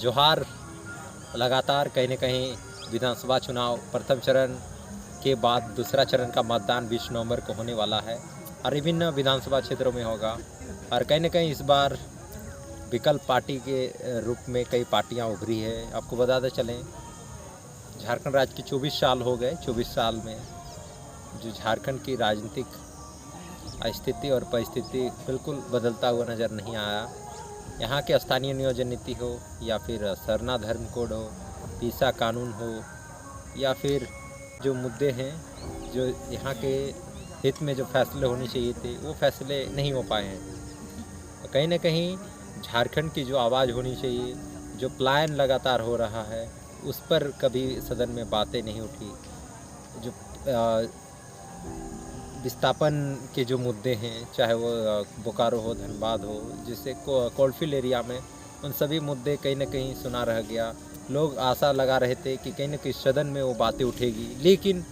जोहार। लगातार कहीं न कहीं विधानसभा चुनाव प्रथम चरण के बाद दूसरा चरण का मतदान 20 नवंबर को होने वाला है और विभिन्न विधानसभा क्षेत्रों में होगा। और कहीं न कहीं इस बार विकल्प पार्टी के रूप में कई पार्टियां उभरी है। आपको बताते चलें, झारखंड राज्य की 24 साल हो गए। 24 साल में जो झारखंड की राजनीतिक स्थिति और परिस्थिति बिल्कुल बदलता हुआ नज़र नहीं आया। यहाँ के स्थानीय नियोजन नीति हो या फिर सरना धर्म कोड हो, पीसा कानून हो या फिर जो मुद्दे हैं, जो यहाँ के हित में जो फैसले होने चाहिए थे वो फैसले नहीं हो पाए हैं। कहीं न कहीं झारखंड की जो आवाज़ होनी चाहिए, जो पलायन लगातार हो रहा है, उस पर कभी सदन में बातें नहीं उठी। जो विस्थापन के जो मुद्दे हैं, चाहे वो बोकारो हो, धनबाद हो, जिससे कोलफील्ड एरिया में, उन सभी मुद्दे कहीं न कहीं सुना रह गया। लोग आशा लगा रहे थे कि कहीं न कहीं सदन में वो बातें उठेगी, लेकिन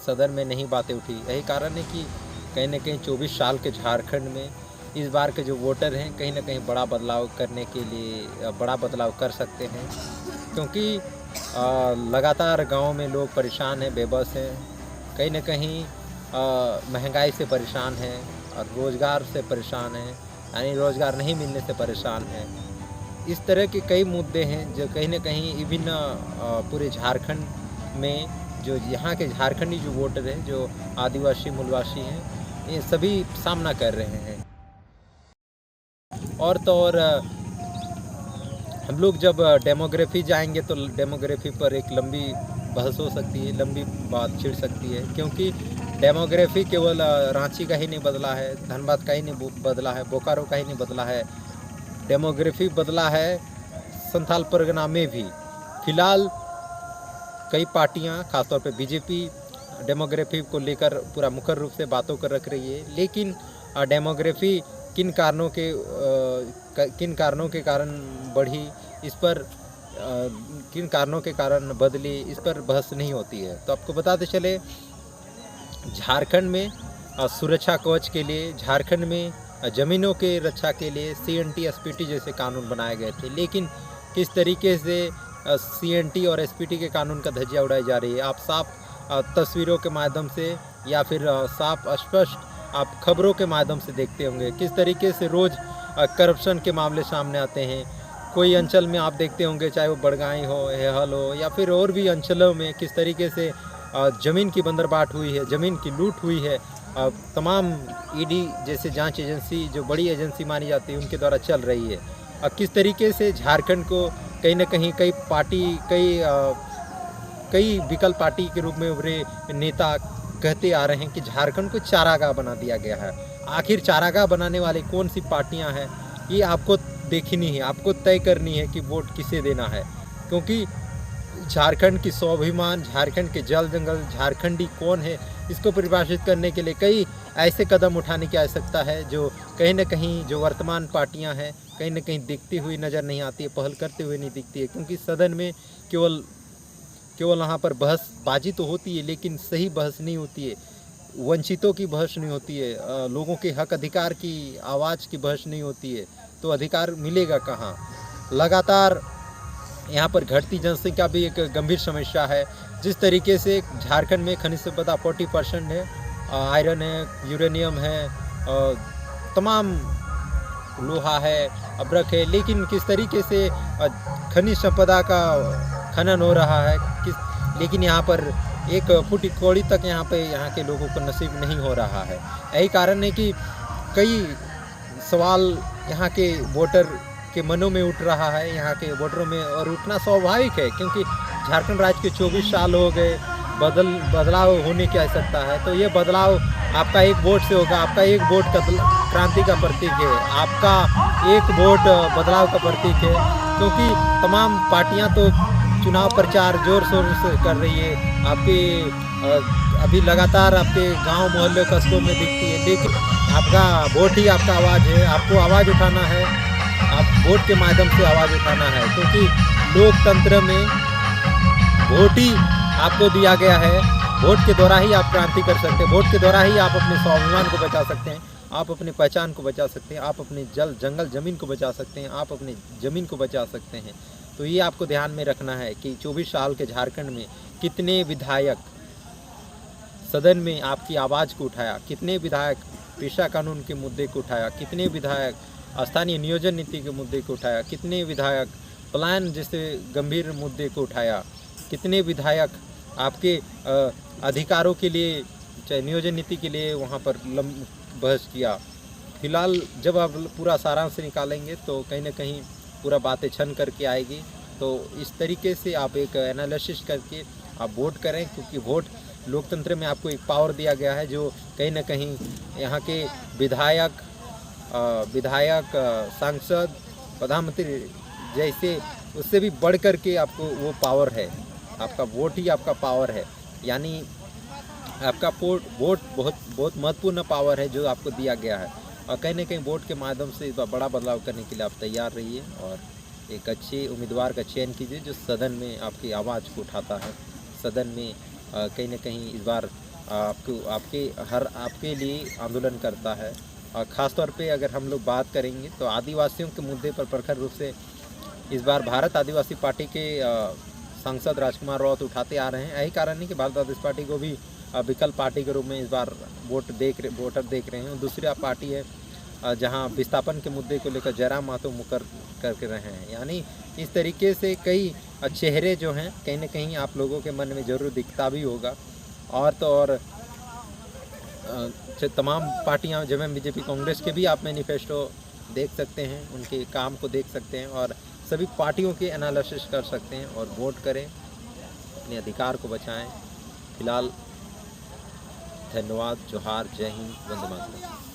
सदन में नहीं बातें उठी। यही कारण है कि कहीं न कहीं 24 साल के झारखंड में इस बार के जो वोटर हैं कहीं न कहीं बड़ा बदलाव करने के लिए बड़ा बदलाव कर सकते हैं, क्योंकि लगातार गाँव में लोग परेशान हैं, बेबस हैं, कहीं न कहीं महंगाई से परेशान है और रोज़गार से परेशान है, यानी रोज़गार नहीं मिलने से परेशान है। इस तरह के कई मुद्दे हैं जो कहीं न कहीं विभिन्न पूरे झारखंड में जो यहाँ के झारखंडी जो वोटर हैं, जो आदिवासी मूलवासी हैं, ये सभी सामना कर रहे हैं। और तो और हम लोग जब डेमोग्राफी जाएंगे तो डेमोग्राफी पर एक लंबी बहस हो सकती है, लंबी बात छिड़ सकती है, क्योंकि डेमोग्राफी केवल रांची का ही नहीं बदला है, धनबाद का ही नहीं बदला है, बोकारो का ही नहीं बदला है, डेमोग्राफी बदला है संथाल परगना में भी। फिलहाल कई पार्टियां, खासतौर पे बीजेपी, डेमोग्राफी को लेकर पूरा मुखर रूप से बातों कर रख रही है, लेकिन डेमोग्राफी किन कारणों के कारण बढ़ी, इस पर किन कारणों के कारण बदली, इस पर बहस नहीं होती है। तो आपको बताते चले, झारखंड में सुरक्षा कवच के लिए, झारखंड में ज़मीनों के रक्षा के लिए CNT SPT जैसे कानून बनाए गए थे, लेकिन किस तरीके से CNT और SPT के कानून का धज्जियां उड़ाई जा रही है, आप साफ तस्वीरों के माध्यम से या फिर साफ स्पष्ट आप खबरों के माध्यम से देखते होंगे किस तरीके से रोज़ करप्शन के मामले सामने आते हैं। कोई अंचल में आप देखते होंगे, चाहे वो बड़गाई हो, हेहल हो या फिर और भी अंचलों में, किस तरीके से ज़मीन की बंदरबाट हुई है, ज़मीन की लूट हुई है। तमाम ED जैसे जांच एजेंसी, जो बड़ी एजेंसी मानी जाती है, उनके द्वारा चल रही है। किस तरीके से झारखंड को कहीं न कहीं कई विकल्प पार्टी के रूप में उभरे नेता कहते आ रहे हैं कि झारखंड को चारागाह बना दिया गया है। आखिर चारागाह बनाने वाली कौन सी पार्टियां हैं, ये आपको देखनी है, आपको तय करनी है कि वोट किसे देना है, क्योंकि झारखंड की स्वाभिमान, झारखंड के जल जंगल, झारखंडी कौन है, इसको परिभाषित करने के लिए कई ऐसे कदम उठाने की आवश्यकता है जो कहीं न कहीं जो वर्तमान पार्टियां हैं कहीं न कहीं दिखती हुई नज़र नहीं आती है, पहल करते हुए नहीं दिखती है, क्योंकि सदन में केवल वहाँ पर बहसबाजी तो होती है, लेकिन सही बहस नहीं होती है, वंचितों की बहस नहीं होती है, लोगों के हक अधिकार की आवाज़ की बहस नहीं होती है, तो अधिकार मिलेगा कहाँ। लगातार यहाँ पर घटती जनसंख्या भी एक गंभीर समस्या है। जिस तरीके से झारखंड में खनिज संपदा 40% है, आयरन है, यूरेनियम है, तमाम लोहा है, अब्रक है, लेकिन किस तरीके से खनिज संपदा का खनन हो रहा है, लेकिन यहाँ पर एक फुट कौड़ी तक यहाँ के लोगों को नसीब नहीं हो रहा है। यही कारण है कि कई सवाल यहाँ के वोटर के मनों में उठ रहा है, यहाँ के वोटरों में, और उठना स्वाभाविक है, क्योंकि झारखंड राज्य के 24 साल हो गए, बदलाव होने की आवश्यकता है। तो ये बदलाव आपका एक वोट से होगा। आपका एक वोट क्रांति का प्रतीक है, आपका एक वोट बदलाव का प्रतीक है, क्योंकि तमाम पार्टियां तो चुनाव प्रचार जोर शोर से कर रही है, आपके अभी लगातार आपके गांव मोहल्ले कस्बों में दिखती है, लेकिन आपका वोट ही आपका आवाज़ है। आपको आवाज़ उठाना है, आप वोट के माध्यम से आवाज़ उठाना है, क्योंकि लोकतंत्र में वोट ही आपको दिया गया है। वोट के द्वारा ही आप क्रांति कर सकते हैं, वोट के द्वारा ही आप अपने स्वाभिमान को बचा सकते हैं। आप अपने पहचान को बचा सकते हैं, आप अपने जंगल ज़मीन को बचा सकते हैं, आप अपने ज़मीन को बचा सकते हैं। तो ये आपको ध्यान में रखना है कि 24 साल के झारखंड में कितने विधायक सदन में आपकी आवाज़ को उठाया, कितने विधायक पेशा कानून के मुद्दे को उठाया, कितने विधायक स्थानीय नियोजन नीति के मुद्दे को उठाया, कितने विधायक पलायन जैसे गंभीर मुद्दे को उठाया, कितने विधायक आपके अधिकारों के लिए चाहे नियोजन नीति के लिए वहाँ पर बहस किया। फिलहाल जब आप पूरा सारांश निकालेंगे तो कहीं ना कहीं पूरा बातें छन करके आएगी। तो इस तरीके से आप एक एनालिसिस करके आप वोट करें, क्योंकि वोट लोकतंत्र में आपको एक पावर दिया गया है जो कहीं ना कहीं यहाँ के विधायक सांसद प्रधानमंत्री जैसे उससे भी बढ़ कर के आपको वो पावर है। आपका वोट ही आपका पावर है, यानी आपका वोट बहुत महत्वपूर्ण पावर है जो आपको दिया गया है। और कहीं ना कहीं वोट के माध्यम से बड़ा बदलाव करने के लिए आप तैयार रहिए और एक अच्छे उम्मीदवार का चयन कीजिए जो सदन में आपकी आवाज़ को उठाता है, सदन में कहीं ना कहीं इस बार आपके लिए आंदोलन करता है। और ख़ास तौर पे अगर हम लोग बात करेंगे तो आदिवासियों के मुद्दे पर प्रखर रूप से इस बार भारत आदिवासी पार्टी के सांसद राजकुमार राउत उठाते आ रहे हैं। यही कारण है कि भारत आदिवासी पार्टी को भी विकल्प पार्टी के रूप में इस बार वोटर देख रहे हैं। दूसरी पार्टी है जहां विस्थापन के मुद्दे को लेकर जयराम महतो मुकर करके रहे हैं। यानी इस तरीके से कई चेहरे जो हैं कहीं ना कहीं आप लोगों के मन में ज़रूर दिखता भी होगा। और तो और तमाम पार्टियां जब बीजेपी कांग्रेस के भी आप मैनिफेस्टो देख सकते हैं, उनके काम को देख सकते हैं और सभी पार्टियों के एनालिसिस कर सकते हैं और वोट करें, अपने अधिकार को बचाएं। फिलहाल धन्यवाद, जोहार, जय हिंद, वंदे मातरम।